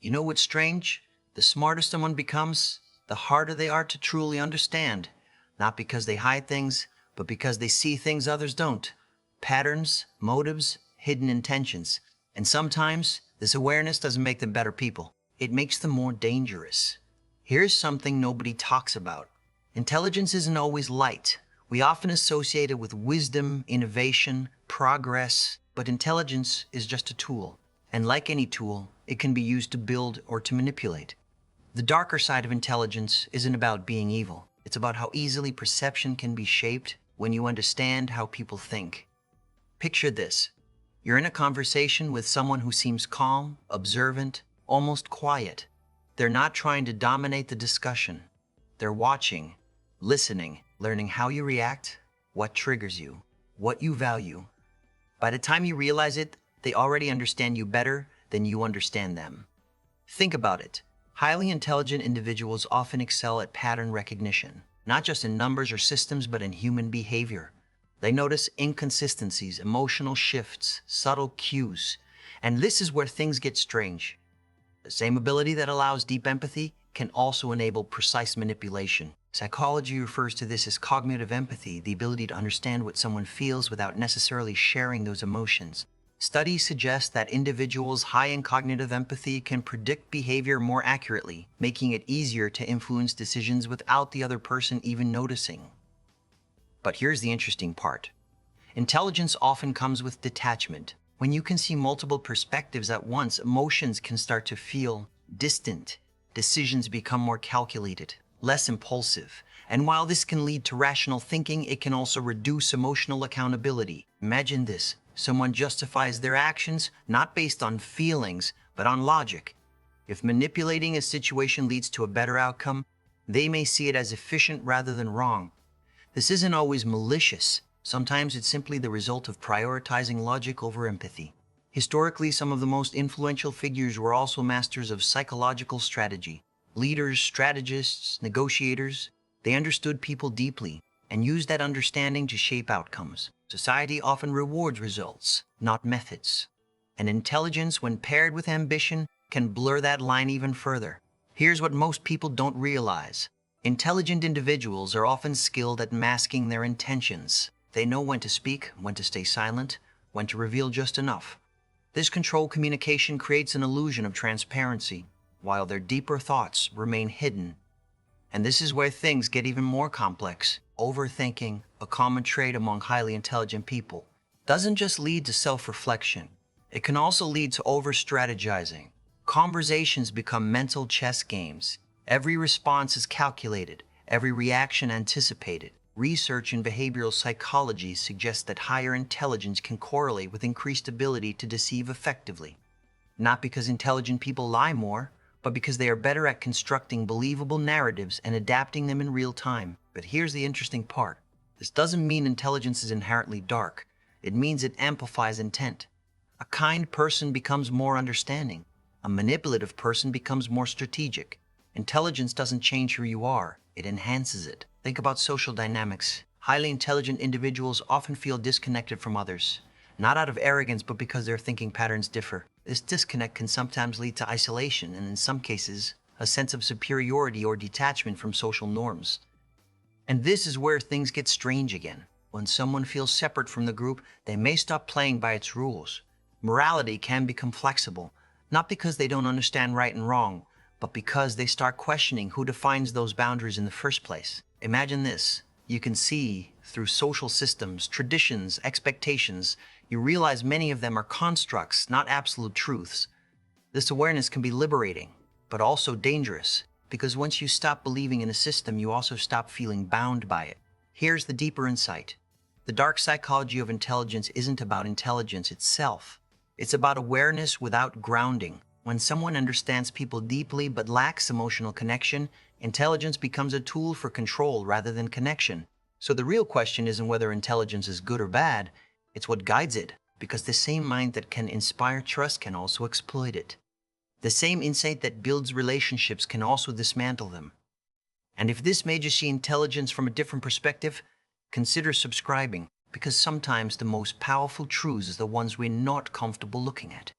You know what's strange? The smarter someone becomes, the harder they are to truly understand. Not because they hide things, but because they see things others don't. Patterns, motives, hidden intentions. And sometimes, this awareness doesn't make them better people. It makes them more dangerous. Here's something nobody talks about. Intelligence isn't always light. We often associate it with wisdom, innovation, progress, but intelligence is just a tool. And like any tool, it can be used to build or to manipulate. The darker side of intelligence isn't about being evil. It's about how easily perception can be shaped when you understand how people think. Picture this. You're in a conversation with someone who seems calm, observant, almost quiet. They're not trying to dominate the discussion. They're watching, listening, learning how you react, what triggers you, what you value. By the time you realize it, they already understand you better than you understand them. Think about it. Highly intelligent individuals often excel at pattern recognition, not just in numbers or systems, but in human behavior. They notice inconsistencies, emotional shifts, subtle cues. And this is where things get strange. The same ability that allows deep empathy can also enable precise manipulation. Psychology refers to this as cognitive empathy, the ability to understand what someone feels without necessarily sharing those emotions. Studies suggest that individuals high in cognitive empathy can predict behavior more accurately, making it easier to influence decisions without the other person even noticing. But here's the interesting part. Intelligence often comes with detachment. When you can see multiple perspectives at once, emotions can start to feel distant. Decisions become more calculated, less impulsive. And while this can lead to rational thinking, it can also reduce emotional accountability. Imagine this. Someone justifies their actions not based on feelings, but on logic. If manipulating a situation leads to a better outcome, they may see it as efficient rather than wrong. This isn't always malicious. Sometimes it's simply the result of prioritizing logic over empathy. Historically, some of the most influential figures were also masters of psychological strategy. Leaders, strategists, negotiators, they understood people deeply and used that understanding to shape outcomes. Society often rewards results, not methods. And intelligence, when paired with ambition, can blur that line even further. Here's what most people don't realize. Intelligent individuals are often skilled at masking their intentions. They know when to speak, when to stay silent, when to reveal just enough. This controlled communication creates an illusion of transparency, while their deeper thoughts remain hidden. And this is where things get even more complex. Overthinking, a common trait among highly intelligent people, doesn't just lead to self-reflection. It can also lead to over-strategizing. Conversations become mental chess games. Every response is calculated, every reaction anticipated. Research in behavioral psychology suggests that higher intelligence can correlate with increased ability to deceive effectively. Not because intelligent people lie more, but because they are better at constructing believable narratives and adapting them in real time. But here's the interesting part. This doesn't mean intelligence is inherently dark. It means it amplifies intent. A kind person becomes more understanding. A manipulative person becomes more strategic. Intelligence doesn't change who you are. It enhances it. Think about social dynamics. Highly intelligent individuals often feel disconnected from others, not out of arrogance, but because their thinking patterns differ. This disconnect can sometimes lead to isolation and, in some cases, a sense of superiority or detachment from social norms. And this is where things get strange again. When someone feels separate from the group, they may stop playing by its rules. Morality can become flexible, not because they don't understand right and wrong, but because they start questioning who defines those boundaries in the first place. Imagine this. You can see through social systems, traditions, expectations. You realize many of them are constructs, not absolute truths. This awareness can be liberating, but also dangerous, because once you stop believing in a system, you also stop feeling bound by it. Here's the deeper insight. The dark psychology of intelligence isn't about intelligence itself. It's about awareness without grounding. When someone understands people deeply but lacks emotional connection, intelligence becomes a tool for control rather than connection. So the real question isn't whether intelligence is good or bad, it's what guides it, because the same mind that can inspire trust can also exploit it. The same insight that builds relationships can also dismantle them. And if this made you see intelligence from a different perspective, consider subscribing, because sometimes the most powerful truths are the ones we're not comfortable looking at.